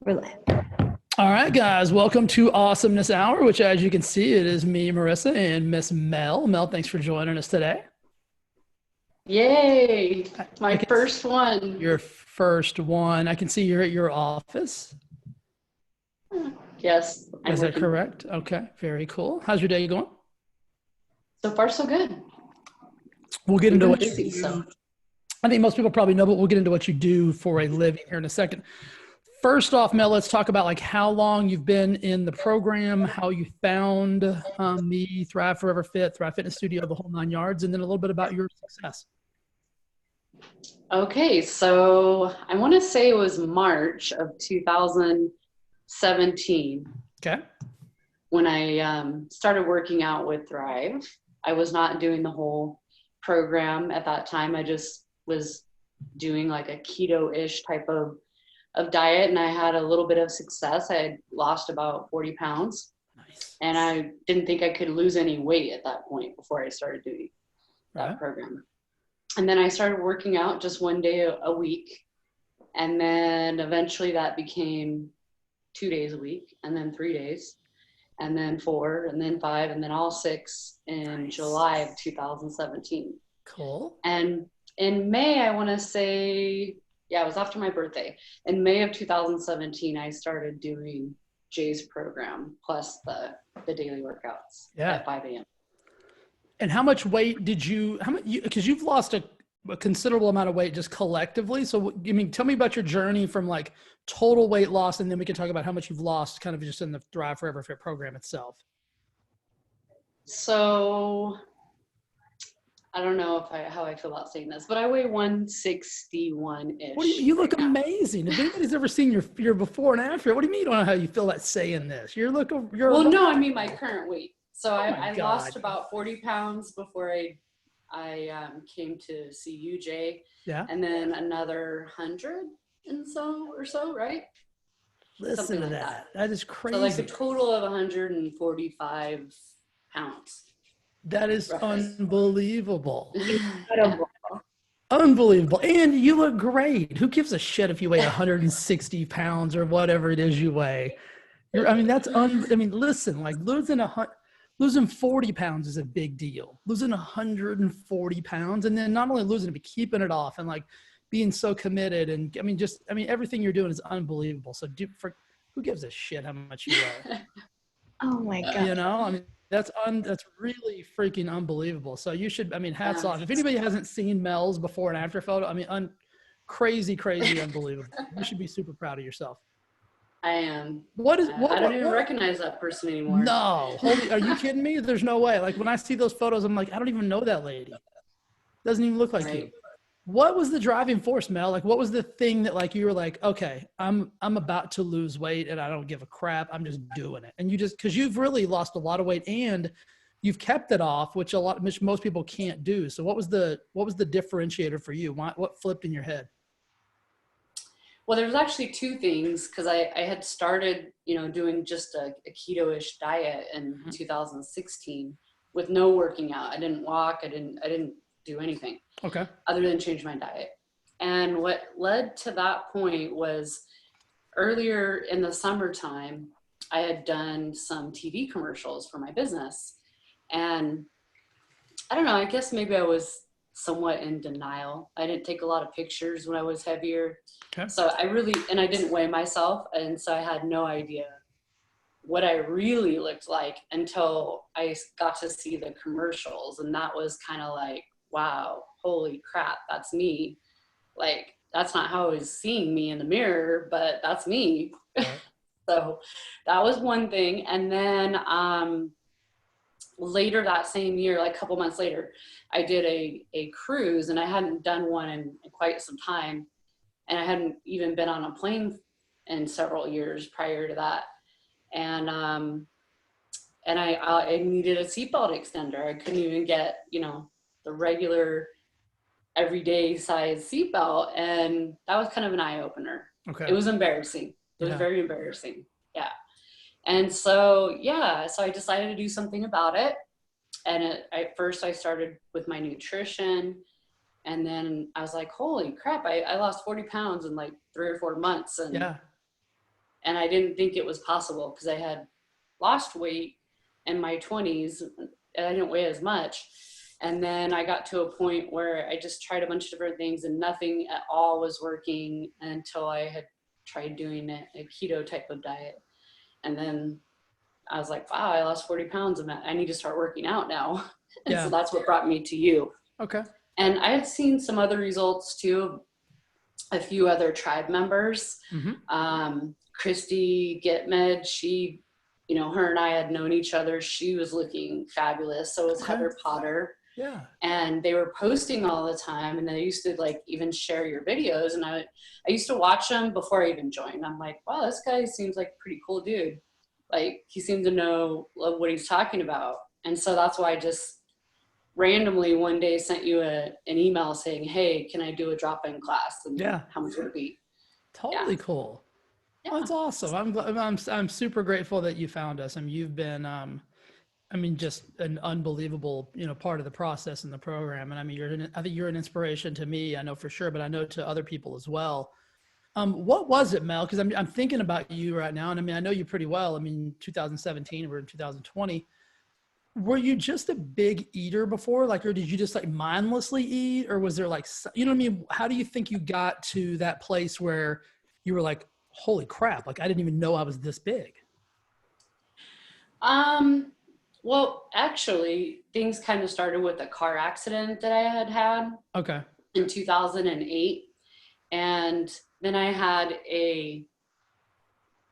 We're live. All right, guys, welcome to Awesomeness Hour, which, as you can see, it is me, Marissa, and Miss Mel. Mel, thanks for joining us today. Yay! I My can first one. Your first one. I can see you're at your office. Yes, I'm Is that working. correct? Okay, very cool. How's your day going? So far, so good. We'll get We've into been what you busy, do. so. I think most people probably know, but we'll get into what you do for a living here in a second. First off, Mel, let's talk about like how long you've been in the program, how you found the Thrive Forever Fit, Thrive Fitness Studio, the whole 9 yards, and then a little bit about your success. Okay, so I want to say it was March of 2017 Okay. when I started working out with Thrive. I was not doing the whole program at that time. I just was doing like a keto-ish type of diet, and I had a little bit of success. I had lost about 40 pounds. Nice. And I didn't think I could lose any weight at that point before I started doing that program. And then I started working out just one day a week. And then eventually that became 2 days a week, and then 3 days, and then 4, and then 5, and then all 6 in July of 2017. Cool. And in May, I want to say, yeah, it was after my birthday. In May of 2017, I started doing Jay's program plus the daily workouts at 5 a.m. And how much weight did you, because you've lost a considerable amount of weight just collectively. So, I mean, tell me about your journey from like total weight loss, and then we can talk about how much you've lost kind of just in the Thrive Forever Fit program itself. So I don't know how I feel about saying this, but I weigh 161-ish. You look amazing. If anybody's ever seen your before and after, what do you mean? I don't know how you feel that saying this. Well, no, I mean my current weight. So I God. lost about 40 pounds before I came to see you, Jay. Yeah. And then another 100 and so, right? Listen Something to like that. That is crazy. So like a total of 145 pounds. That is roughly. Unbelievable. Incredible. Unbelievable. And you look great. Who gives a shit if you weigh 160 pounds or whatever it is you weigh? Listen, like losing 40 pounds is a big deal. Losing 140 pounds, and then not only losing it, but keeping it off and like being so committed. And everything you're doing is unbelievable. So who gives a shit how much you weigh? Oh my God. That's really freaking unbelievable. So you should, hats off. If anybody hasn't seen Mel's before and after photo, crazy, unbelievable. You should be super proud of yourself. I am. I don't even recognize that person anymore. No, are you kidding me? There's no way. Like when I see those photos, I'm like, I don't even know that lady. Doesn't even look like you. What was the driving force, Mel? Like, what was the thing that like you were like, okay, I'm about to lose weight and I don't give a crap. I'm just doing it. And because you've really lost a lot of weight and you've kept it off, which most people can't do. So what was the differentiator for you? What flipped in your head? Well, there's actually two things, because I had started, doing just a keto-ish diet in 2016 with no working out. I didn't walk. I didn't do anything. Okay. Other than change my diet. And what led to that point was earlier in the summertime, I had done some TV commercials for my business. And I don't know, I guess maybe I was somewhat in denial. I didn't take a lot of pictures when I was heavier. Okay. So I didn't weigh myself. And so I had no idea what I really looked like until I got to see the commercials. And that was kind of like, wow, holy crap, that's me. Like, that's not how I was seeing me in the mirror, but that's me. Right. So that was one thing. And then later that same year, like a couple months later, I did a cruise, and I hadn't done one in quite some time. And I hadn't even been on a plane in several years prior to that. And I needed a seatbelt extender. I couldn't even get, the regular everyday size seatbelt, and that was kind of an eye opener. Okay. It was embarrassing. It was very embarrassing. Yeah. And so I decided to do something about it. And at first I started with my nutrition, and then I was like, holy crap, I lost 40 pounds in like 3 or 4 months. And And I didn't think it was possible because I had lost weight in my 20s and I didn't weigh as much. And then I got to a point where I just tried a bunch of different things and nothing at all was working until I had tried doing a keto type of diet. And then I was like, wow, I lost 40 pounds. And I need to start working out now. And so that's what brought me to you. Okay. And I had seen some other results too. A few other tribe members. Christy Getmed, she, you know, her and I had known each other. She was looking fabulous. So was Heather Potter. Yeah. And they were posting all the time. And they used to like even share your videos. And I used to watch them before I even joined. I'm like, wow, this guy seems like a pretty cool dude. Like he seemed to know what he's talking about. And so that's why I just randomly one day sent you an email saying, hey, can I do a drop-in class? And how much would it be? Totally cool. Yeah. Oh, that's awesome. I'm super grateful that you found us. I mean, you've been, I mean, just an unbelievable, you know, part of the process in the program. And I mean, I think you're an inspiration to me, I know for sure, but I know to other people as well. What was it, Mel? Because I'm thinking about you right now. And I mean, I know you pretty well. I mean, 2017, we're in 2020. Were you just a big eater before? Like, or did you just like mindlessly eat? Or was there like, you know what I mean? How do you think you got to that place where you were like, holy crap, like I didn't even know I was this big? Well, actually, things kind of started with a car accident that I had okay. in 2008. And then I had I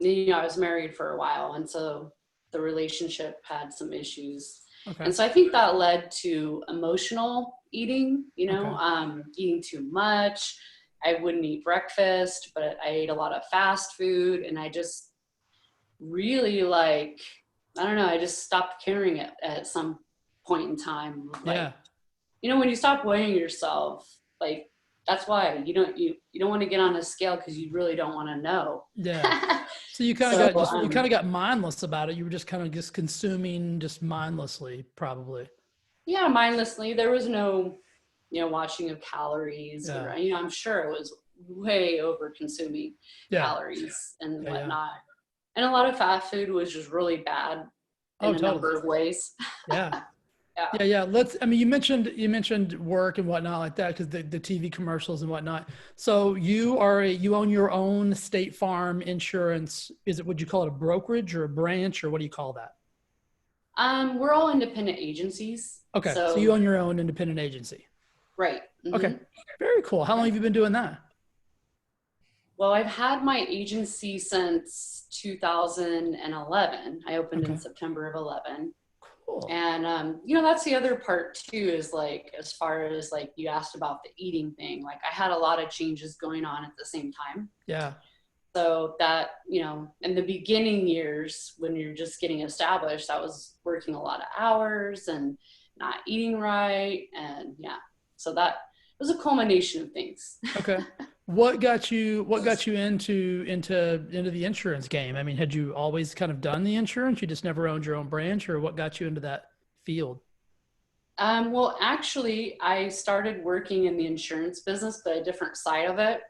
was married for a while. And so the relationship had some issues. Okay. And so I think that led to emotional eating, you know, eating too much. I wouldn't eat breakfast, but I ate a lot of fast food. And I just really like, I don't know, I just stopped caring at some point in time. Like, you know, when you stop weighing yourself, like, that's why you don't want to get on a scale because you really don't want to know. Yeah. So you kind of you kind of got mindless about it. You were just kind of just consuming just mindlessly, probably. Yeah, mindlessly. There was no, you know, watching of calories or, you know, I'm sure it was way over consuming calories and whatnot. And a lot of fast food was just really bad in a number of ways. Yeah. Yeah. I mean, you mentioned work and whatnot like that, because the TV commercials and whatnot. So you own your own State Farm insurance. Would you call it a brokerage or a branch, or what do you call that? We're all independent agencies. Okay. So you own your own independent agency. Right. Mm-hmm. Okay. Very cool. How long have you been doing that? Well, I've had my agency since 2011. I opened in September of 11. Cool. And, you know, that's the other part too, is like, as far as like you asked about the eating thing, like I had a lot of changes going on at the same time. Yeah. So that, you know, in the beginning years when you're just getting established, I was working a lot of hours and not eating right. And so that was a culmination of things. Okay. What got you into the insurance game? I mean, had you always kind of done the insurance? You just never owned your own branch, or what got you into that field? Well, actually, I started working in the insurance business, but a different side of it,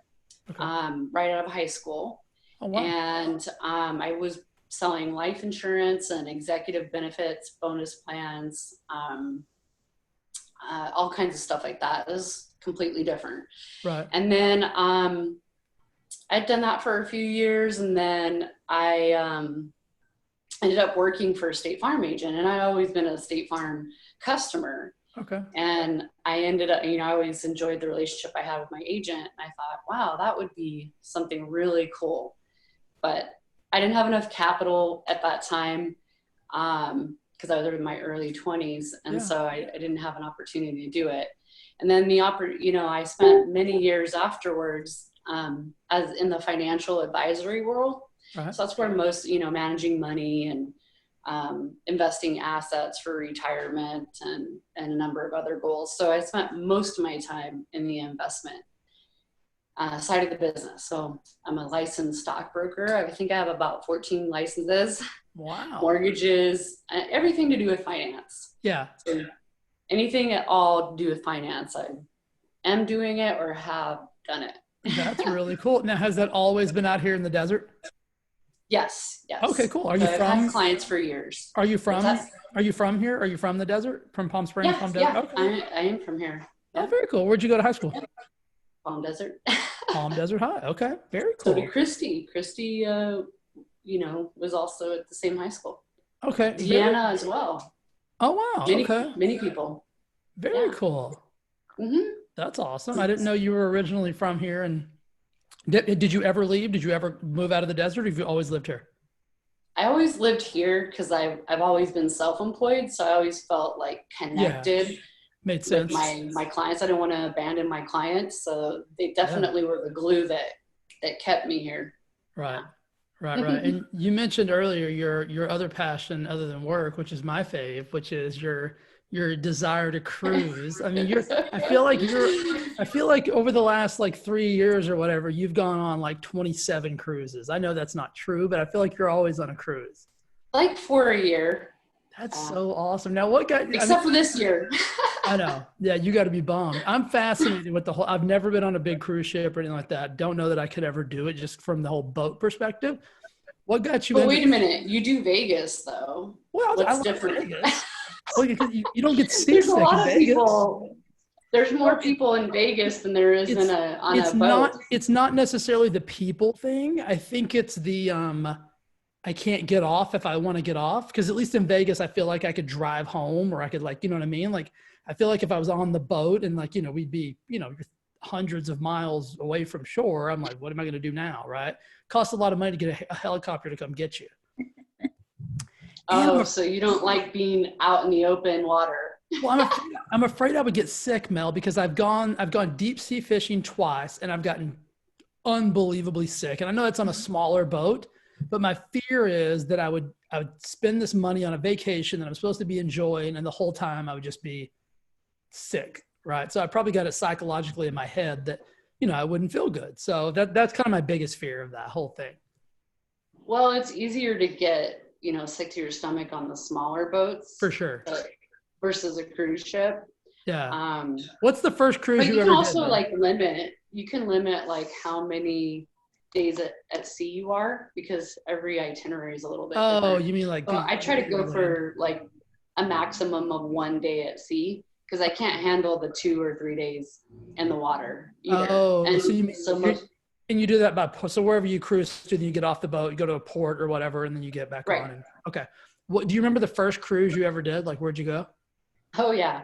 right out of high school. Oh, wow. And I was selling life insurance and executive benefits, bonus plans, all kinds of stuff like that. It was completely different. Right. And then I'd done that for a few years, and then I ended up working for a State Farm agent, and I'd always been a State Farm customer. Okay. And I ended up, you know, I always enjoyed the relationship I had with my agent, and I thought, wow, that would be something really cool. But I didn't have enough capital at that time, because I was in my early 20s, and so I didn't have an opportunity to do it. And then I spent many years afterwards as in the financial advisory world. So that's where most, you know, managing money and investing assets for retirement and a number of other goals. So I spent most of my time in the investment side of the business. So I'm a licensed stockbroker. I think I have about 14 licenses. Wow. Mortgages, everything to do with finance. Yeah. So anything at all to do with finance, I am doing it or have done it. That's really cool. Now, has that always been out here in the desert? Yes. Okay, cool. Are So you I've from? had clients for years. Are you What's from? that? Are you from here? Are you from the desert? From Palm Springs, Palm Desert? Yeah. Okay. I am from here. Oh, Yeah. very cool. Where'd you go to high school? Palm Desert. Palm Desert High. Okay, very So cool. did Christy. Christy, was also at the same high school. Okay. Deanna as well. Oh wow. Okay. Many people. Very cool. Mm-hmm. That's awesome. I didn't know you were originally from here. And did you ever leave? Did you ever move out of the desert? Or have you always lived here? I always lived here because I've always been self-employed, so I always felt like connected Made sense. with my clients. I didn't want to abandon my clients, so they definitely were the glue that kept me here. Right. And you mentioned earlier your other passion other than work, which is my fave, which is your desire to cruise. I mean, I feel like over the last like 3 years or whatever, you've gone on like 27 cruises. I know that's not true, but I feel like you're always on a cruise. Like for a year. That's so awesome. Now what got except for this year. I know. Yeah, you got to be bummed. I'm fascinated with I've never been on a big cruise ship or anything like that. Don't know that I could ever do it just from the whole boat perspective. What got you But wait a minute. You do Vegas though. Well, what's different? Vegas. Well, you don't get seasick There's a lot in of Vegas. people. There's more people in Vegas than there is on a boat. It's not necessarily the people thing. I think it's the I can't get off if I want to get off, because at least in Vegas, I feel like I could drive home, or I could, like, you know what I mean? Like, I feel like if I was on the boat and, like, we'd be, hundreds of miles away from shore, I'm like, what am I going to do now? Right. Costs a lot of money to get a helicopter to come get you. Oh, so you don't like being out in the open water? Well, I'm afraid I would get sick, Mel, because I've gone deep sea fishing twice and I've gotten unbelievably sick. And I know that's on a smaller boat, but my fear is that I would spend this money on a vacation that I'm supposed to be enjoying, and the whole time I would just be sick, right? So I probably got it psychologically in my head that, I wouldn't feel good. So that's kind of my biggest fear of that whole thing. Well, it's easier to get, sick to your stomach on the smaller boats. For sure. Versus a cruise ship. Yeah. What's the first cruise you ever did? You can also limit like how many days at sea you are, because every itinerary is a little bit different. Oh, you mean like... So I try to go for like a maximum of 1 day at sea, because I can't handle the 2 or 3 days in the water either. Oh, and so and you do that so wherever you cruise to, then you get off the boat, you go to a port or whatever, and then you get back on. Okay. What do you remember the first cruise you ever did? Like, where'd you go? Oh yeah.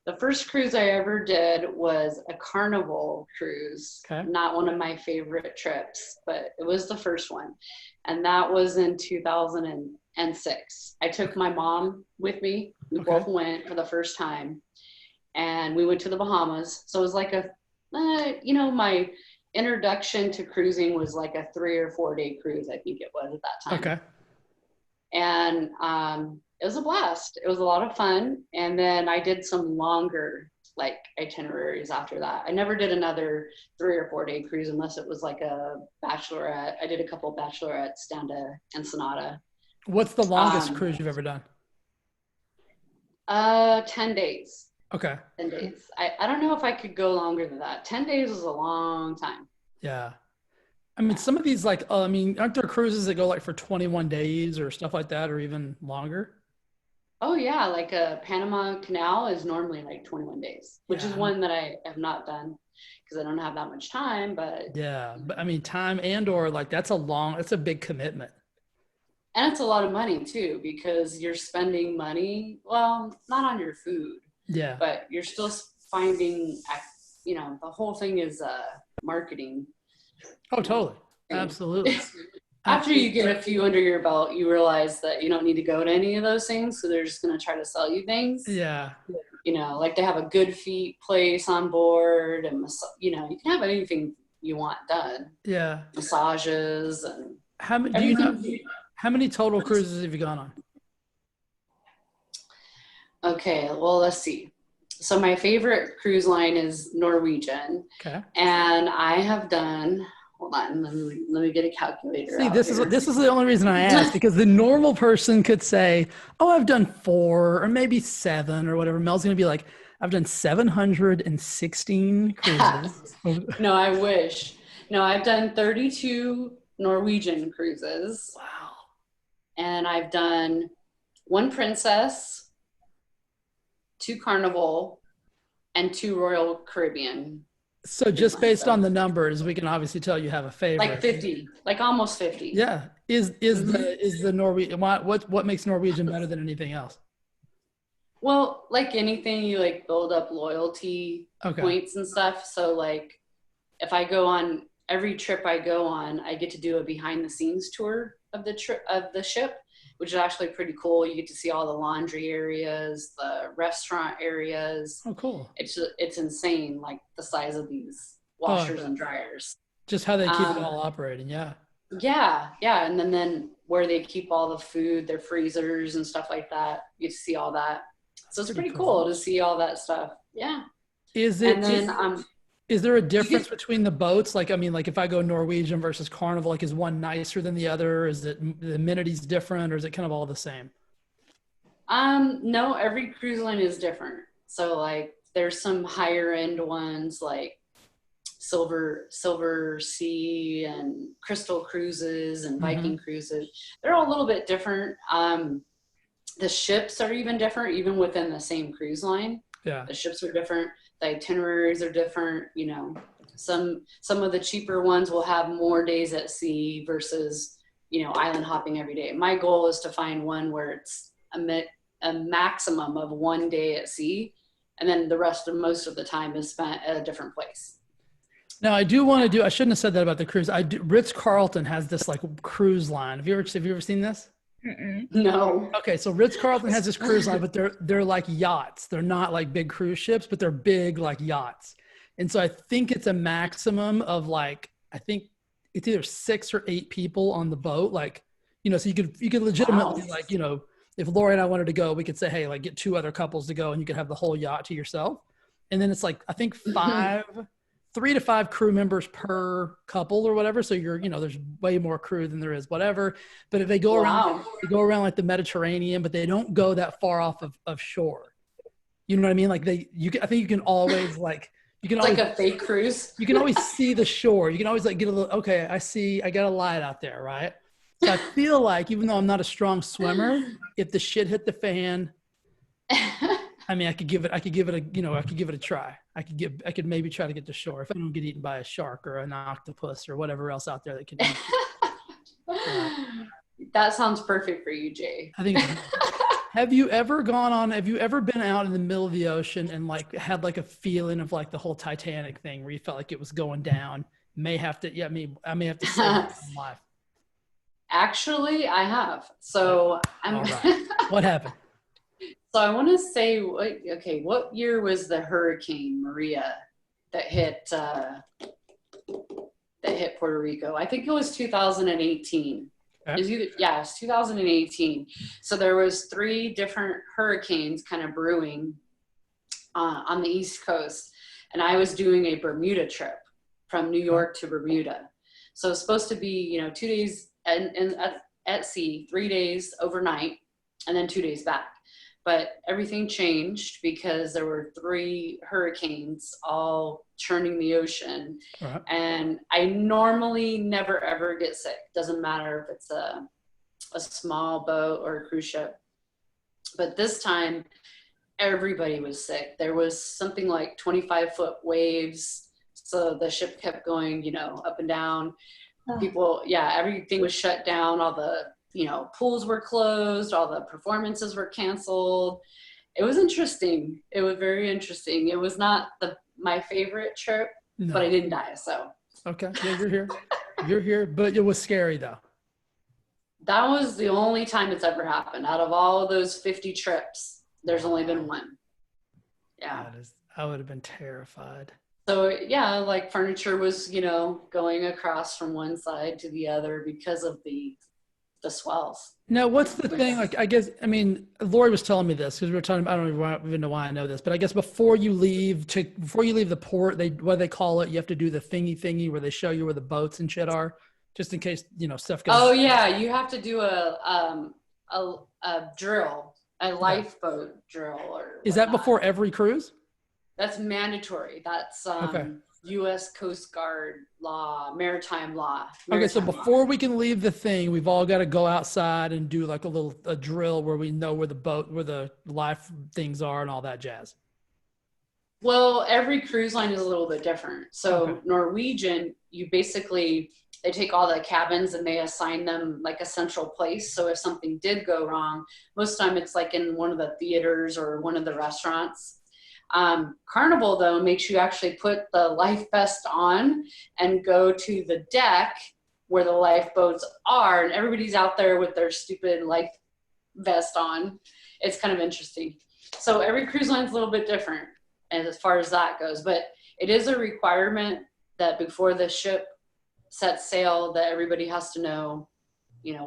The first cruise I ever did was a Carnival cruise. Okay. Not one of my favorite trips, but it was the first one. And that was in 2006. I took my mom with me. We both went for the first time. And we went to the Bahamas. So it was like my introduction to cruising was like a 3 or 4 day cruise, I think it was at that time. Okay. And it was a blast. It was a lot of fun. And then I did some longer like itineraries after that. I never did another 3 or 4 day cruise unless it was like a bachelorette. I did a couple of bachelorette stand-up and Sonata. What's the longest cruise you've ever done? 10 days. Okay. 10 days. I don't know if I could go longer than that. 10 days is a long time. Yeah. I mean, some of these, like, aren't there cruises that go like for 21 days or stuff like that, or even longer? Oh yeah. Like a Panama Canal is normally like 21 days, which is one that I have not done because I don't have that much time, but. Yeah. But I mean, time or like, that's a big commitment. And it's a lot of money too, because you're spending money, well, not on your food. Yeah. But you're still finding, the whole thing is marketing. Oh, totally. Absolutely. After you get a few under your belt, you realize that you don't need to go to any of those things. So they're just going to try to sell you things. Yeah. Like they have a good feet place on board, and, you can have anything you want done. Yeah. Massages and. How many total cruises have you gone on? Okay, well, let's see. So my favorite cruise line is Norwegian. Okay. And I have done, hold on, let me get a calculator. See, this is the only reason I asked, because the normal person could say, oh, I've done 4 or maybe 7 or whatever. Mel's going to be like, I've done 716 cruises. No, I wish. No, I've done 32 Norwegian cruises. Wow. And I've done 1 Princess, 2 Carnival, and 2 Royal Caribbean. So just based on the numbers, we can obviously tell you have a favorite. Like 50, like almost 50. Yeah. Is the Norwegian, what makes Norwegian better than anything else? Well, like anything, you like build up loyalty points and stuff. So like if I go on every trip I go on, I get to do a behind the scenes tour of the ship, which is actually pretty cool. You get to see all the laundry areas, the restaurant areas. Oh, cool. It's insane, like the size of these washers and dryers. Just how they keep it all operating. Yeah. Yeah. And then where they keep all the food, their freezers and stuff like that. You get to see all that. So it's pretty cool to see all that stuff. Yeah. Is there a difference between the boats? Like, I mean, like if I go Norwegian versus Carnival, like is one nicer than the other? Is it the amenities different, or is it kind of all the same? No, every cruise line is different. So like there's some higher end ones like Silver Sea and Crystal Cruises and Viking Cruises. They're all a little bit different. The ships are even different, even within the same cruise line. Yeah. The ships are different. The itineraries are different. You know, some of the cheaper ones will have more days at sea versus, you know, island hopping every day. My goal is to find one where it's a maximum of 1 day at sea, and then the most of the time is spent at a different place. Now, I do want to I shouldn't have said that about the cruise. Ritz-Carlton has this like cruise line. Have you ever seen this? No. Okay, so Ritz-Carlton has this cruise line, but they're like yachts. They're not like big cruise ships, but they're big like yachts. And so I think it's a maximum of like, I think it's either 6 or 8 people on the boat. Like, you know, so you could legitimately like, you know, if Lori and I wanted to go, we could say, hey, like get 2 other couples to go and you could have the whole yacht to yourself. And then it's like, I think 3 to 5 crew members per couple or whatever. So there's way more crew than there is whatever. But if they go around like the Mediterranean, but they don't go that far off of shore. You know what I mean? Like I think you can always like, it's always, like a fake cruise. You can always see the shore. You can always like get a little, okay, I got a light out there, right? So I feel like even though I'm not a strong swimmer, if the shit hit the fan, I mean, I could give it a try. I could maybe try to get to shore if I don't get eaten by a shark or an octopus or whatever else out there that can eat. That sounds perfect for you, Jay. I think. Have you ever been out in the middle of the ocean and like had like a feeling of like the whole Titanic thing where you felt like it was going down? I may have to save it in life. Actually, I have. So All right. What happened? So I want to say, what year was the Hurricane Maria that hit Puerto Rico? I think it was 2018. Okay. It's 2018. So there was 3 different hurricanes kind of brewing on the East Coast, and I was doing a Bermuda trip from New York to Bermuda. So it's supposed to be 2 days at sea, 3 days overnight, and then 2 days back. But everything changed because there were 3 hurricanes all churning the ocean. Uh-huh. And I normally never, ever get sick. Doesn't matter if it's a small boat or a cruise ship. But this time, everybody was sick. There was something like 25-foot waves. So the ship kept going, up and down. People, everything was shut down. All the pools were closed, all the performances were canceled. It was interesting. It was very interesting. It was not my favorite trip, but I didn't die, so. Okay, yeah, you're here. You're here, but it was scary though. That was the only time it's ever happened. Out of all of those 50 trips, there's only been one. Yeah. I would have been terrified. So yeah, like furniture was, going across from one side to the other because of the swells. Now, what's the thing? Like, Lori was telling me this because we were talking. I don't even know why I know this, but I guess before you leave the port, what they call it, you have to do the thingy where they show you where the boats and shit are, just in case stuff goes. Oh yeah, you have to do a drill, a lifeboat drill, or is that before every cruise? That's mandatory. That's okay. U.S. Coast Guard law, maritime law. Okay, so before we can leave the thing, we've all got to go outside and do like a drill where we know where the life things are and all that jazz. Well, every cruise line is a little bit different. So Okay. Norwegian, they take all the cabins and they assign them like a central place. So if something did go wrong, most of the time it's like in one of the theaters or one of the restaurants. Carnival though makes you actually put the life vest on and go to the deck where the lifeboats are, and everybody's out there with their stupid life vest on. It's kind of interesting. So every cruise line is a little bit different as far as that goes, but it is a requirement that before the ship sets sail that everybody has to know,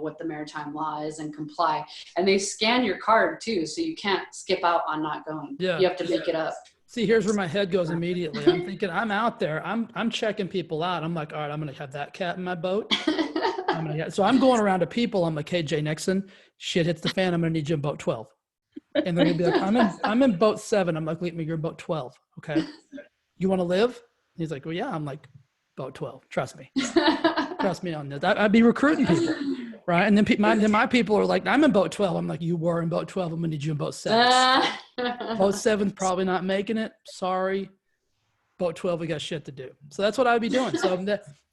what the maritime law is and comply. And they scan your card too, so you can't skip out on not going. Yeah. You have to make it up. See, here's where my head goes immediately. I'm thinking, I'm out there. I'm checking people out. I'm like, all right, I'm going to have that cat in my boat. So I'm going around to people. I'm like, hey, Jay Nixon, shit hits the fan. I'm going to need you in boat 12. And they're going to be like, I'm in boat 7. I'm like, you're in boat 12. Okay. You want to live? He's like, well, yeah. I'm like, boat 12. Trust me. Trust me on this. I'd be recruiting people. Right. And then my people are like, I'm in boat 12. I'm like, you were in boat 12. I'm going to need you in boat 7. Boat 7's probably not making it. Sorry. Boat 12, we got shit to do. So that's what I'd be doing. So,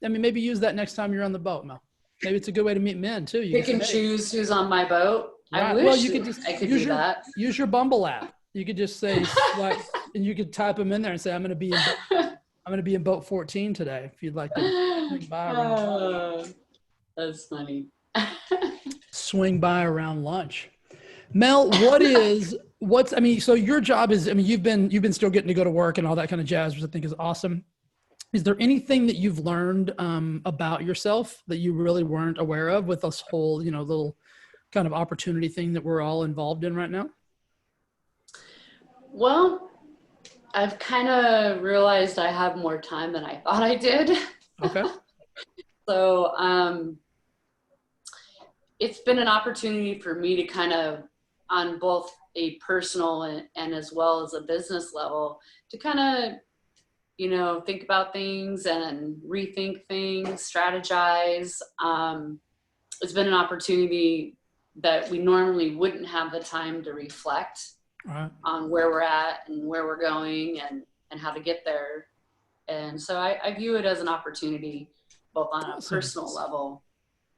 maybe use that next time you're on the boat, Mel. Maybe it's a good way to meet men too. You can choose who's on my boat. Right. I wish well, you could just I could do that. Use your Bumble app. You could just say, like, and you could type them in there and say, I'm going to be in boat 14 today. If you'd like to swing by around. That's funny. Swing by around lunch. Mel, so your job is, you've been still getting to go to work and all that kind of jazz, which I think is awesome. Is there anything that you've learned about yourself that you really weren't aware of with this whole, little kind of opportunity thing that we're all involved in right now? Well, I've kind of realized I have more time than I thought I did. Okay. So, it's been an opportunity for me to kind of, on both a personal and as well as a business level, to kind of, think about things and rethink things, strategize. It's been an opportunity that we normally wouldn't have the time to reflect on where we're at and where we're going and how to get there. And so I view it as an opportunity, both on a personal level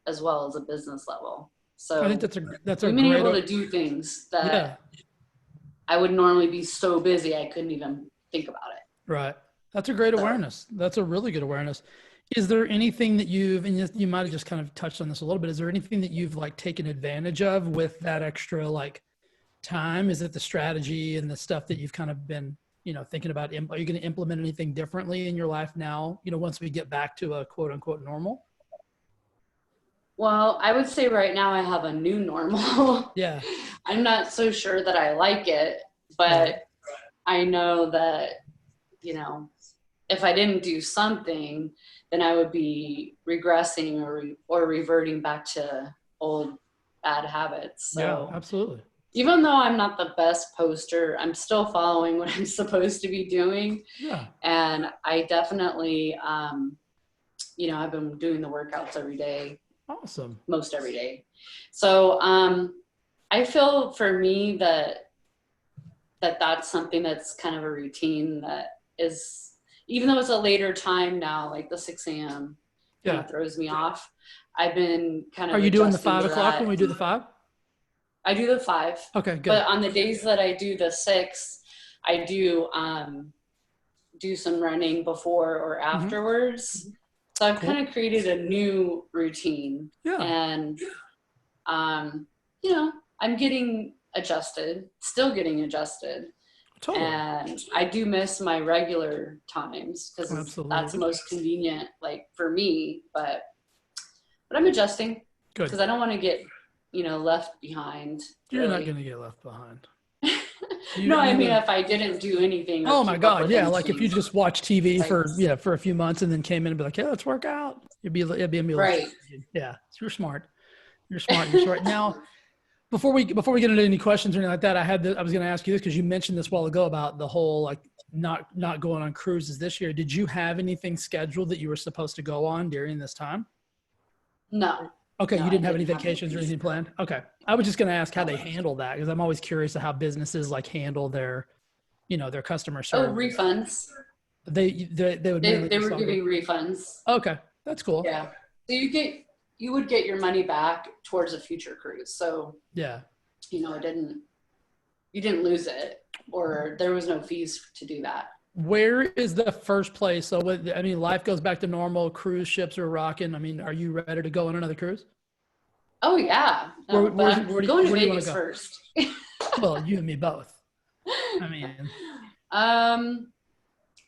as well as a business level. So I think that's a being great able to do things that I would normally be so busy I couldn't even think about it. Right. That's a great awareness. That's a really good awareness. Is there anything that and you might have just kind of touched on this a little bit, is there anything that you've like taken advantage of with that extra like time? Is it the strategy and the stuff that you've kind of been, thinking about? Are you going to implement anything differently in your life now, once we get back to a quote unquote normal? Well, I would say right now I have a new normal. Yeah. I'm not so sure that I like it, but I know that, if I didn't do something, then I would be regressing or reverting back to old bad habits. So yeah, absolutely. Even though I'm not the best poster, I'm still following what I'm supposed to be doing. Yeah. And I definitely, I've been doing the workouts every day. Awesome. Most every day. So I feel for me that's something that's kind of a routine that is, even though it's a later time now, like the 6 a.m. kind of throws me off. I've been kind of. Are you doing the 5 o'clock when we do the 5? I do the 5. Okay, good. But on the days that I do the 6, I do some running before or afterwards. Mm-hmm. So I've kind of created a new routine. Yeah. And, I'm getting adjusted, still getting adjusted. Totally. And I do miss my regular times because that's most convenient, like for me, but I'm adjusting. Good. Because I don't want to get, left behind. You're not going to get left behind. No, I mean, if I didn't do anything. Oh my God. Yeah. Like if you just watch TV for a few months and then came in and be like, yeah, let's work out. It'd be right. Yeah. You're smart. You're smart. Now, before we get into any questions or anything like that, I was going to ask you this because you mentioned this a while ago about the whole, like, not going on cruises this year. Did you have anything scheduled that you were supposed to go on during this time? No. Okay, No, you didn't I have any didn't vacations or anything planned? Okay. I was just going to ask how they handle that, because I'm always curious to how businesses like handle their, their customer service. Oh, refunds. They would mainly They were giving refunds. Okay, that's cool. Yeah. So you would get your money back towards a future cruise. So yeah, you didn't lose it, or there was no fees to do that. Where is the first place? So, life goes back to normal. Cruise ships are rocking. Are you ready to go on another cruise? Oh yeah. No, where do you want to go first? Well, you and me both.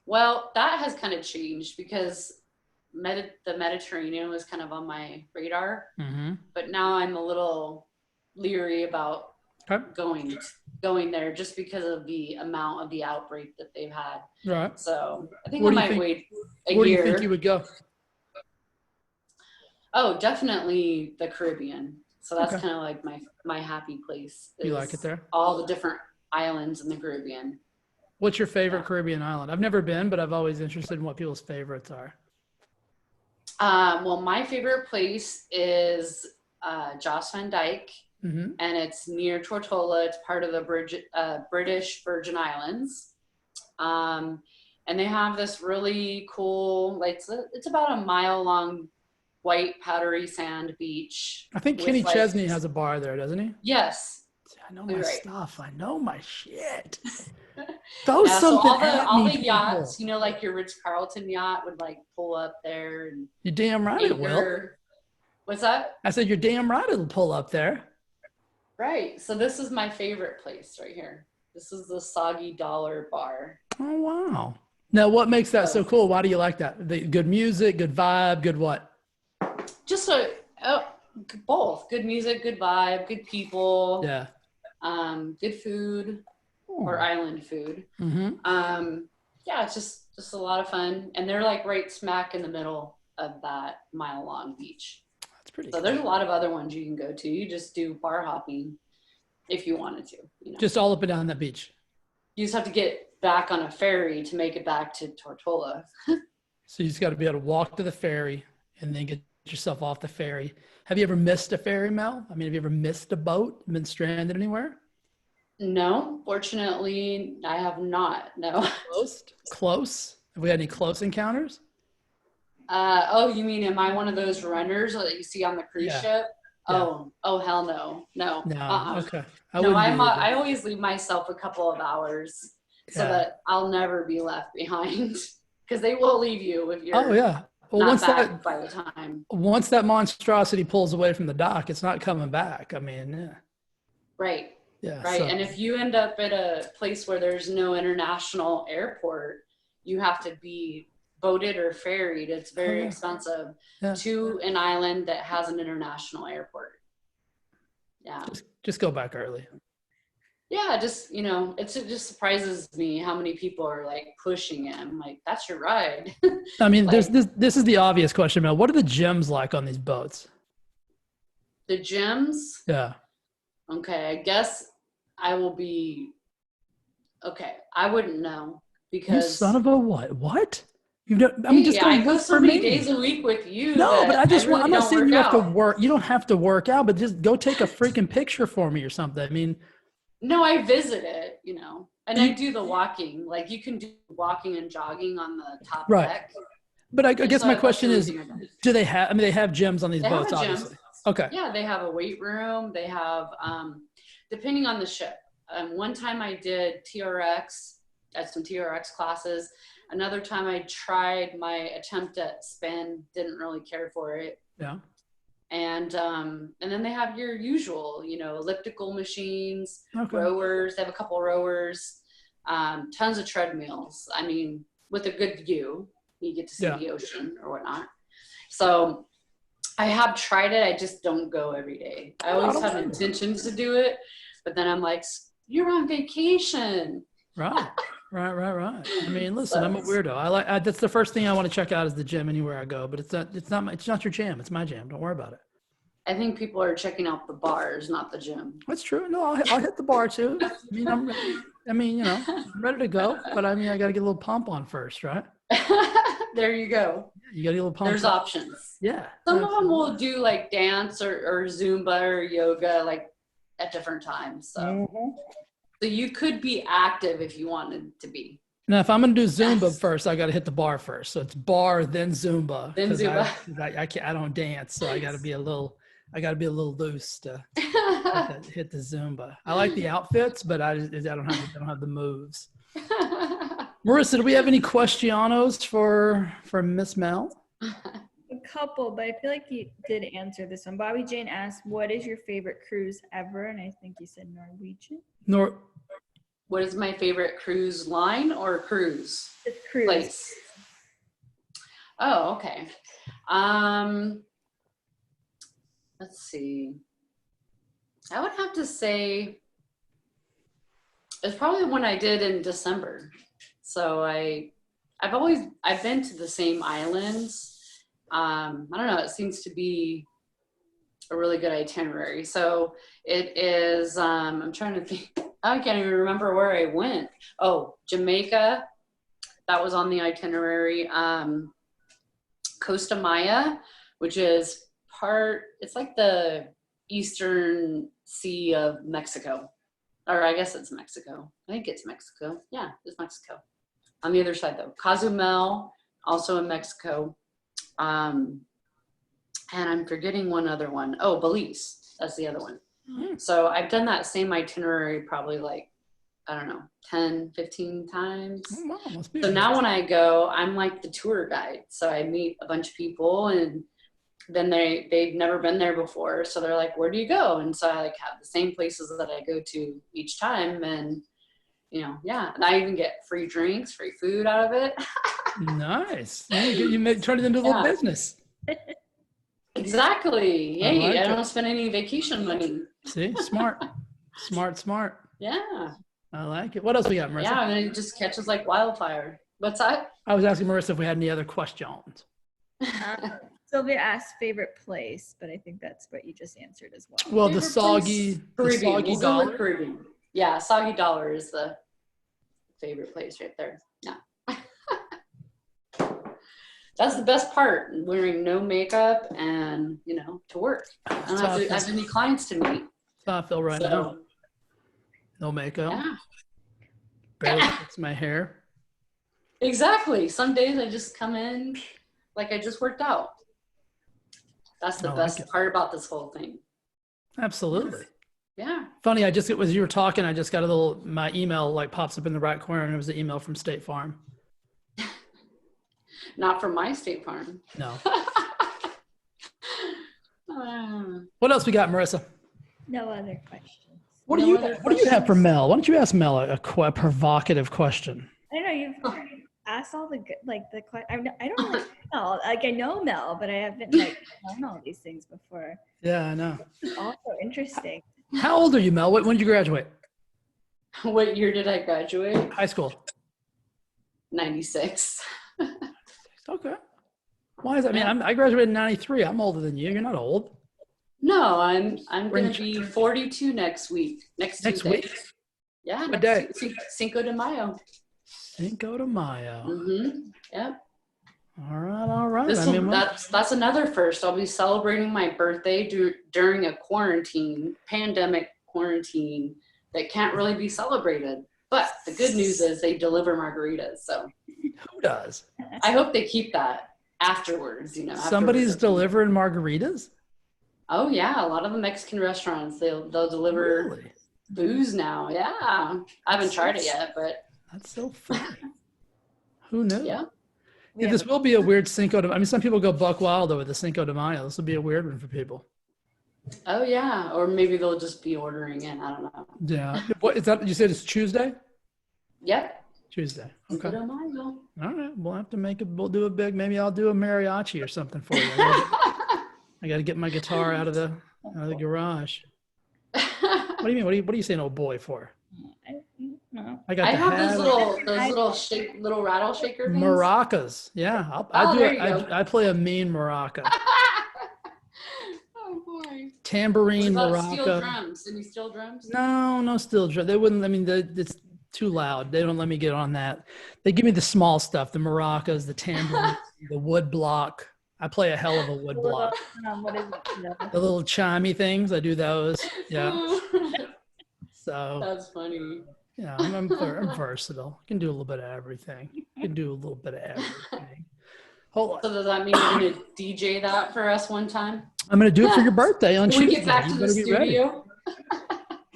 Well, that has kind of changed because the Mediterranean was kind of on my radar, but now I'm a little leery about going there just because of the amount of the outbreak that they've had. Right. So I think I might wait a year. Where do you think you would go? Oh, definitely the Caribbean. So that's kind of like my happy place. You like it there? All the different islands in the Caribbean. What's your favorite Caribbean island? I've never been, but I've always interested in what people's favorites are. Well, my favorite place is Jost Van Dyke, and it's near Tortola. It's part of the British Virgin Islands. And they have this really cool, like it's about a mile long white powdery sand beach. I think Kenny Chesney has a bar there, doesn't he? Yes. I know my stuff. I know my shit. Something all the yachts, like your Ritz-Carlton yacht would like pull up there. And you're damn right it will. What's that? I said you're damn right it'll pull up there. Right. So this is my favorite place right here. This is the Soggy Dollar Bar. Oh wow. Now what makes that so cool? Why do you like that? The good music, good vibe, good what? Just both. Good music, good vibe, good people. Yeah. Good food or island food. Yeah, it's just a lot of fun. And they're like right smack in the middle of that mile long beach. That's pretty cool. There's a lot of other ones you can go to. You just do bar hopping if you wanted to. Just all up and down that beach. You just have to get back on a ferry to make it back to Tortola. So you just got to be able to walk to the ferry and then get yourself off the ferry. Have you ever missed a ferry, Mel? Have you ever missed a boat, been stranded anywhere? No, fortunately, I have not. No. Close? Have we had any close encounters? You mean, am I one of those runners that you see on the cruise ship? Yeah. Oh, hell no. No. Okay. I always leave myself a couple of hours so that I'll never be left behind, because they will leave you if you're Well, not back by the time. Once that monstrosity pulls away from the dock, it's not coming back. Right. Yeah. Right. And if you end up at a place where there's no international airport, you have to be boated or ferried. It's very expensive to an island that has an international airport. Yeah. Just go back early. Yeah, it just surprises me how many people are like pushing it. I'm like, that's your ride. This is the obvious question, Mel. What are the gyms like on these boats? The gyms? Yeah. Okay, I guess I will be. Okay, I wouldn't know because. You son of a what? What? I go so many days a week with you. No, but I'm not saying you have to work. You don't have to work out, but just go take a freaking picture for me or something. No, I visit it, and I do the walking. Like you can do walking and jogging on the top deck. But I guess my question is, do they have? They have gyms on these boats, obviously. Okay. Yeah, they have a weight room. They have, depending on the ship. One time I did TRX, some TRX classes. Another time I tried my attempt at spin, didn't really care for it. Yeah. And then they have your usual, elliptical machines, rowers. They have a couple rowers, tons of treadmills. With a good view, you get to see the ocean or whatnot. So I have tried it. I just don't go every day. I always have intentions to do it, but then I'm like, you're on vacation. Right. Listen, I'm a weirdo. That's the first thing I want to check out is the gym anywhere I go, but it's not your jam. It's my jam. Don't worry about it. I think people are checking out the bars, not the gym. That's true. No, I'll hit the bar too. I mean, I'm ready to go, but I got to get a little pump on first, right? There you go. You got to get a little pump. There's options. Yeah. Some of them will do like dance or Zumba or yoga like at different times. So, so you could be active if you wanted to be. Now, if I'm going to do Zumba first, I got to hit the bar first. So it's bar, then Zumba. Then Zumba. I can't. I don't dance, so I got to be a little loose to hit the Zumba. I like the outfits, but I don't have the moves. Marissa, do we have any questionos for Miss Mel? A couple, but I feel like you did answer this one. Bobby Jane asked, "What is your favorite cruise ever?" And I think you said Norwegian. What is my favorite cruise line or cruise? It's cruise. Place. Oh, okay. Let's see. I would have to say it's probably one I did in December. So I've been to the same islands. I don't know. It seems to be a really good itinerary. So it is. I'm trying to think. I can't even remember where I went. Oh, Jamaica. That was on the itinerary. Costa Maya, which is it's like the eastern sea of Mexico. Or I guess it's Mexico. I think it's Mexico. Yeah, it's Mexico. On the other side though. Cozumel, also in Mexico. And I'm forgetting one other one. Oh, Belize. That's the other one. So I've done that same itinerary probably like, I don't know, 10, 15 times. Oh, wow, so now when I go, I'm like the tour guide. So I meet a bunch of people and then they've never been there before. So they're like, where do you go? And so I like have the same places that I go to each time. And, yeah. And I even get free drinks, free food out of it. Nice. You turn it into a little business. Exactly. Yay. I don't spend any vacation money. See, smart. Smart. Yeah. I like it. What else we got, Marissa? Yeah, and it just catches like wildfire. What's that? I was asking Marissa if we had any other questions. Sylvia asked favorite place, but I think that's what you just answered as well. Well, the soggy dollar. Caribbean. Yeah, Soggy Dollar is the favorite place right there. Yeah. That's the best part, wearing no makeup and, to work. I don't have any clients to meet. That's how I feel right now. No makeup. Yeah. Barely fix my hair. Exactly. Some days I just come in like I just worked out. That's the best part about this whole thing. Absolutely. Yeah. Funny, as you were talking, I just got my email like pops up in the right corner and it was an email from State Farm. Not from my State Farm. No. What else we got, Marissa? No other questions. What do you have for Mel? Why don't you ask Mel a provocative question? I know you've asked all the good, I don't really know. Like I know Mel, but I haven't known all these things before. Yeah, I know. It's also interesting. How old are you, Mel? When did you graduate? What year did I graduate? High school. 96. Okay. Why is that? I mean, I graduated in 93. I'm older than you. You're not old. No, I'm going to be 42 next week. Next Tuesday. Week? Yeah. What day? Cinco de Mayo. Cinco de Mayo. Mm-hmm. Yep. All right. That's another first. I'll be celebrating my birthday during a pandemic quarantine that can't really be celebrated. But the good news is they deliver margaritas. So who does? I hope they keep that afterwards. Somebody's delivering margaritas? Oh yeah, a lot of the Mexican restaurants they'll deliver booze now. Yeah, I haven't tried it yet, but that's so funny. Who knew? Yeah. This will be a weird Cinco de Mayo. I mean, some people go buck wild over the Cinco de Mayo. This will be a weird one for people. Oh yeah, or maybe they'll just be ordering in. I don't know. Yeah. What is that? You said it's Tuesday? Yep. Tuesday. Okay. Cinco de Mayo. All right. We'll have to we'll do a big. Maybe I'll do a mariachi or something for you. I got to get my guitar out of the garage. What do you mean? What are you saying, old boy, for? I have those little rattle shaker things. Maracas. Yeah, I play a mean maraca. Oh boy. tambourine, What about steel maraca. drums? Any steel drums? No steel drum. They wouldn't. I mean, it's too loud. They don't let me get on that. They give me the small stuff, the maracas, the tambourine, the wood block. I play a hell of a wood block. What is it? The little chimey things, I do those. Yeah. So That's funny. yeah, I'm versatile. I can do a little bit of everything. I can do a little bit of everything. Hold on. So does that mean you're going to DJ that for us one time? I'm going to do it for your birthday on When Tuesday. we get back to the studio?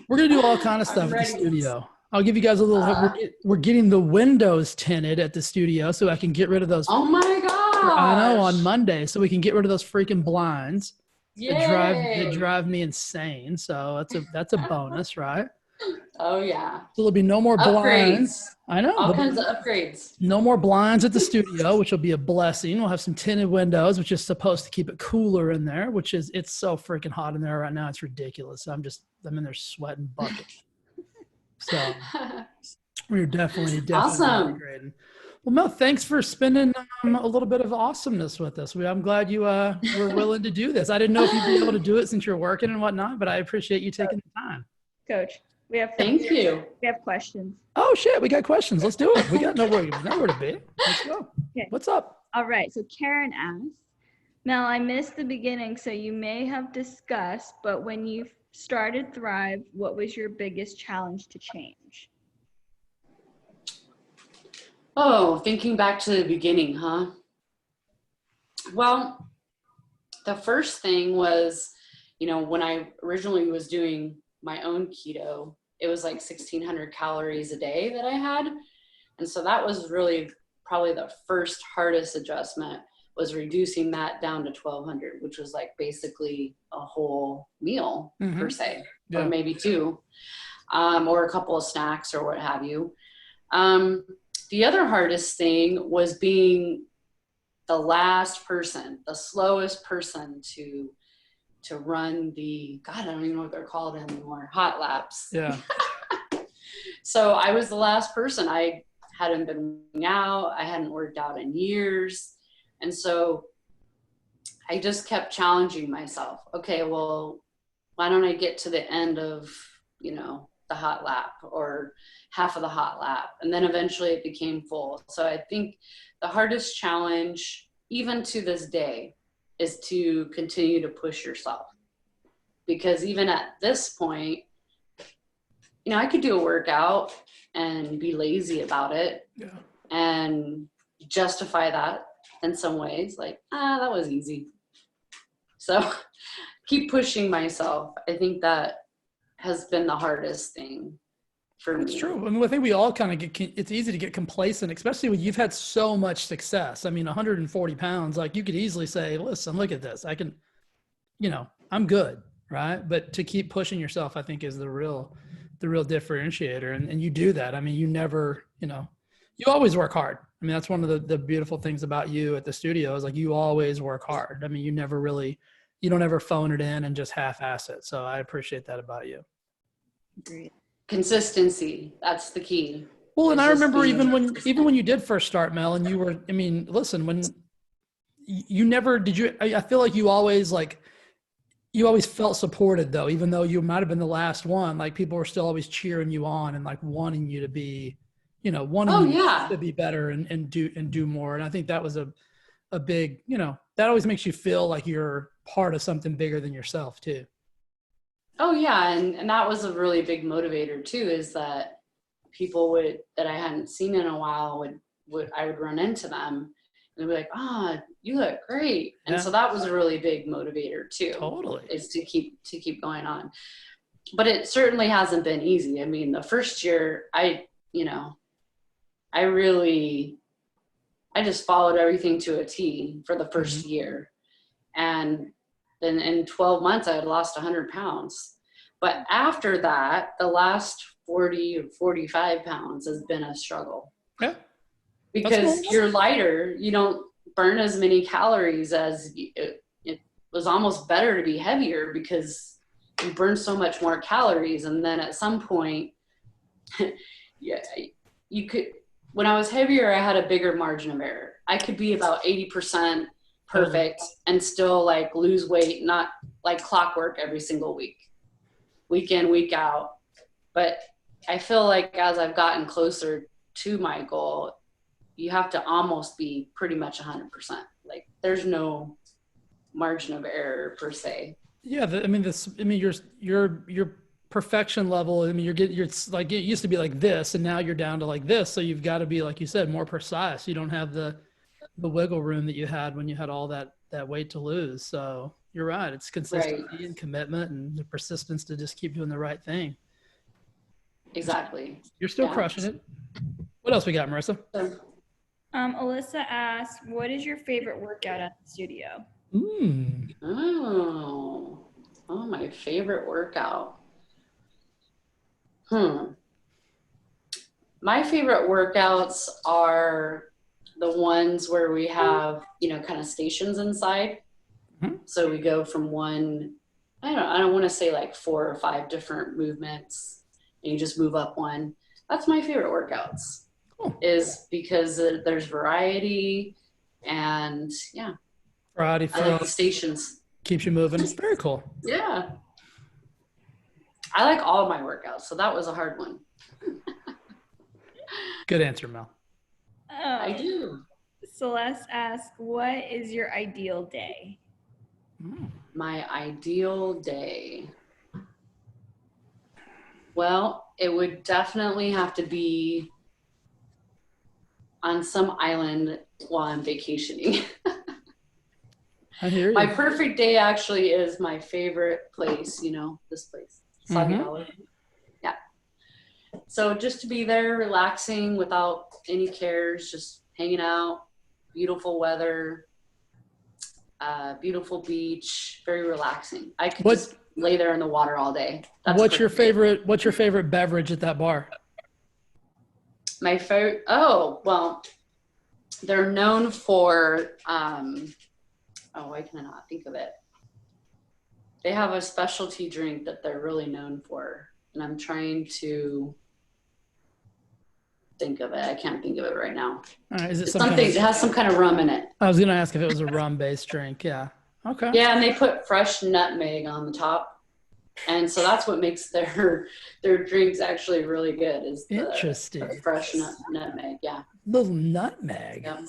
We're going to do all kind of stuff at the studio. I'll give you guys a little, we're getting the windows tinted at the studio so I can get rid of those. Oh my gosh. I know, on Monday, so we can get rid of those freaking blinds. That drive me insane. So that's a bonus, right? Oh yeah. So there'll be no more blinds. I know. All kinds of upgrades. No more blinds at the studio, which will be a blessing. We'll have some tinted windows, which is supposed to keep it cooler in there, it's so freaking hot in there right now. It's ridiculous. I'm in there sweating buckets. So we're definitely awesome. upgrading. Well, Mel, thanks for spending a little bit of awesomeness with us. I'm glad you were willing to do this. I didn't know if you'd be able to do it since you're working and whatnot, but I appreciate you taking the time. Coach, thank you. We have questions. Oh shit, we got questions. Let's do it. We got nowhere to be. Let's go. Okay. What's up? All right. So Karen asks, Mel, I missed the beginning, so you may have discussed, but when you started Thrive, what was your biggest challenge to change? Oh, thinking back to the beginning, huh? Well, the first thing was, when I originally was doing my own keto, it was like 1,600 calories a day that I had. And so that was really probably the first hardest adjustment, was reducing that down to 1,200, which was like basically a whole meal per se, or maybe two, or a couple of snacks or what have you. The other hardest thing was being the last person, the slowest person to run God, I don't even know what they're called anymore, hot laps. Yeah. So I was the last person. I hadn't been working out. I hadn't worked out in years. And so I just kept challenging myself. Okay, well, why don't I get to the end of, the hot lap or half of the hot lap? And then eventually it became full. So I think the hardest challenge, even to this day, is to continue to push yourself. Because even at this point, I could do a workout and be lazy about it and justify that in some ways, like, that was easy. So keep pushing myself. I think that has been the hardest thing for me. It's true. I mean, I think we all kind of it's easy to get complacent, especially when you've had so much success. I mean, 140 pounds, like you could easily say, listen, look at this. I can, I'm good. Right. But to keep pushing yourself, I think is the real differentiator. And you do that. I mean, you never, you always work hard. I mean, that's one of the beautiful things about you at the studio is like, you always work hard. I mean, you don't ever phone it in and just half-ass it. So I appreciate that about you. Agreed. Consistency. That's the key. Well, and I remember even when you did first start, Mel, and you were, I mean, listen, when you never, I feel like you always felt supported though, even though you might've been the last one, like people were still always cheering you on and like wanting you to be, to be better and do more. And I think that was a big, that always makes you feel like you're part of something bigger than yourself too. Oh yeah. And that was a really big motivator too, is that people that I hadn't seen in a while I would run into them and they'd be like, you look great. And so that was a really big motivator too. Totally. Is to keep going on. But it certainly hasn't been easy. I mean, the first year I just followed everything to a T for the first year. And then in 12 months, I had lost 100 pounds. But after that, the last 40 or 45 pounds has been a struggle. Yeah. Because you're lighter, you don't burn as many calories as it was almost better to be heavier because you burn so much more calories. And then at some point, when I was heavier, I had a bigger margin of error. I could be about 80% perfect and still like lose weight, not like clockwork every single week in, week out. But I feel like as I've gotten closer to my goal, you have to almost be pretty much 100%. Like there's no margin of error per se. Yeah. Your perfection level. I mean, you're like, it used to be like this and now you're down to like this. So you've got to be, like you said, more precise. You don't have the wiggle room that you had when you had all that weight to lose. So you're right. It's consistency and commitment and the persistence to just keep doing the right thing. Exactly. You're still crushing it. What else we got, Marissa? Alyssa asks, what is your favorite workout at the studio? Oh, my favorite workout. My favorite workouts are the ones where we have, kind of stations inside. So we go from one, I don't want to say like 4 or 5 different movements and you just move up one. That's my favorite workouts. Is because there's variety and variety. I like the stations. Keeps you moving. It's very cool. Yeah. I like all of my workouts. So that was a hard one. Good answer, Mel. I do. Celeste asks, what is your ideal day? My ideal day. Well, it would definitely have to be on some island while I'm vacationing. I hear you. My perfect day actually is my favorite place, this place, Soggy Dollar. Yeah. So just to be there relaxing without any cares, just hanging out, beautiful weather, beautiful beach, very relaxing. I could just lay there in the water all day. What's your favorite beverage at that bar? My favorite, they're known for, why can I not think of it? They have a specialty drink that they're really known for, and I'm trying to think of it. I can't think of it right now. Is it it has some kind of rum in it. I was going to ask if it was a rum-based drink. Yeah. Okay. Yeah, and they put fresh nutmeg on the top. And so that's what makes their drinks actually really good is the fresh nutmeg. Yeah. Little nutmeg. Yeah.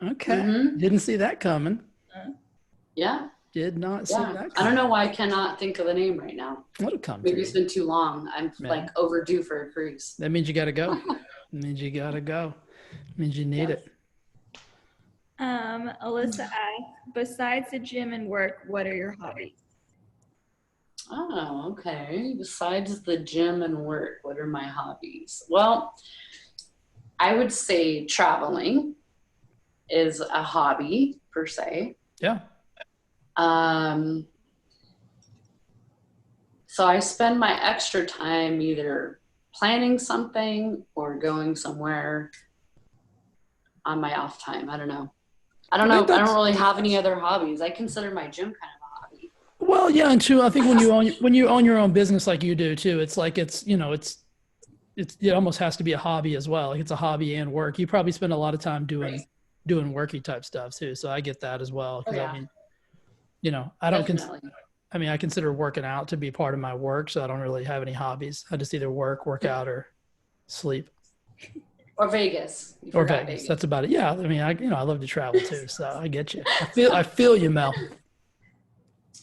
Okay. Didn't see that coming. Yeah. Did not see that coming. I don't know why I cannot think of the name right now. What'll come? Maybe it's been too long. I'm like overdue for a cruise. That means you got to go. It means you need it. Alyssa asks, besides the gym and work, what are your hobbies? Oh, okay. Besides the gym and work, what are my hobbies? Well, I would say traveling is a hobby per se. Yeah. So I spend my extra time either planning something or going somewhere on my off time. I don't know. I don't really have any other hobbies. I consider my gym kind of a hobby. Well, yeah, and too, I think when you own your own business like you do too, it's like it almost has to be a hobby as well. Like it's a hobby and work. You probably spend a lot of time doing worky type stuff too. So I get that as well. I I consider working out to be part of my work. So I don't really have any hobbies. I just either work out or sleep. Or Vegas. Or Vegas. That's about it. Yeah. I mean, I love to travel too. So I get you. I feel you, Mel.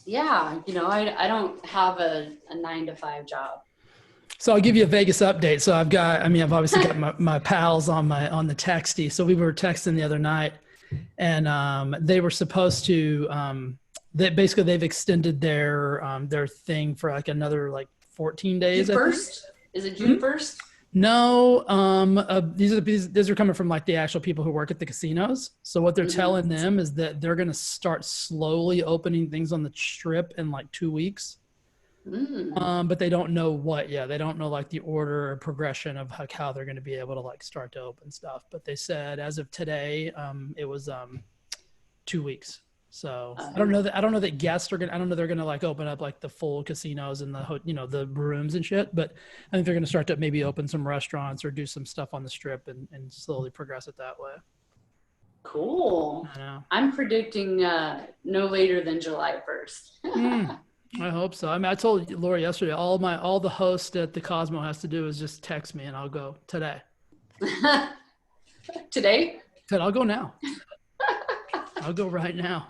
Yeah. I don't have a 9-to-5 job. So I'll give you a Vegas update. So I've obviously got my pals on the texty. So we were texting the other night and they were supposed to, they've extended their thing for like another 14 days. June 1st? Is it June 1st? No, these are coming from like the actual people who work at the casinos. So what they're telling them is that they're going to start slowly opening things on the strip in like 2 weeks. But they don't know what yet. They don't know like the order or progression of like how they're going to be able to like start to open stuff. But they said as of today, it was 2 weeks. So I don't know that guests are gonna. I don't know they're gonna like open up like the full casinos and the rooms and shit. But I think they're gonna start to maybe open some restaurants or do some stuff on the strip and slowly progress it that way. Cool. I know. I'm predicting no later than July 1st. I hope so. I mean, I told Laura yesterday, all the host at the Cosmo has to do is just text me and I'll go today. Today? Said, I'll go now. I'll go right now.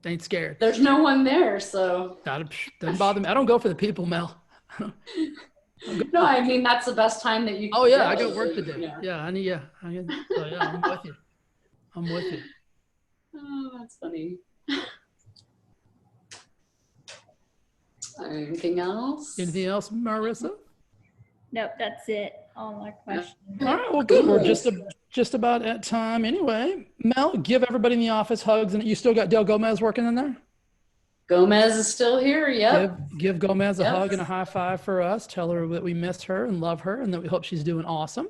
Ain't scared. There's no one there, so. Doesn't bother me. I don't go for the people, Mel. No, I mean, that's the best time that you can Oh yeah, go. I got work to do. Yeah. Yeah, I need. Yeah, so yeah, I'm with you. I'm with you. Oh, that's funny. Anything else? Anything else, Marissa? Nope, that's it. All my questions. All right, well, good. We're just about at time anyway. Mel, give everybody in the office hugs, and you still got Dale Gomez working in there. Gomez is still here. Yep. Give Gomez a Yep. hug and a high five for us. Tell her that we miss her and love her, and that we hope she's doing awesome.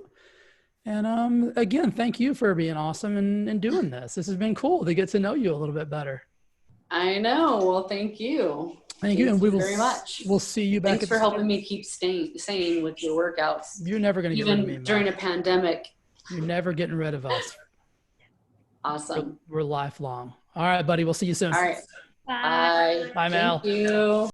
And again, thank you for being awesome and doing this. This has been cool to get to know you a little bit better. I know. Well, thank you. Thank you, and we will very much. We'll see you back. Thanks for helping me keep sane with your workouts. You're never going to get rid of me, even during a pandemic. You're never getting rid of us. Awesome. We're lifelong. All right, buddy. We'll see you soon. All right. Bye. Bye. Bye, Mel. Thank you.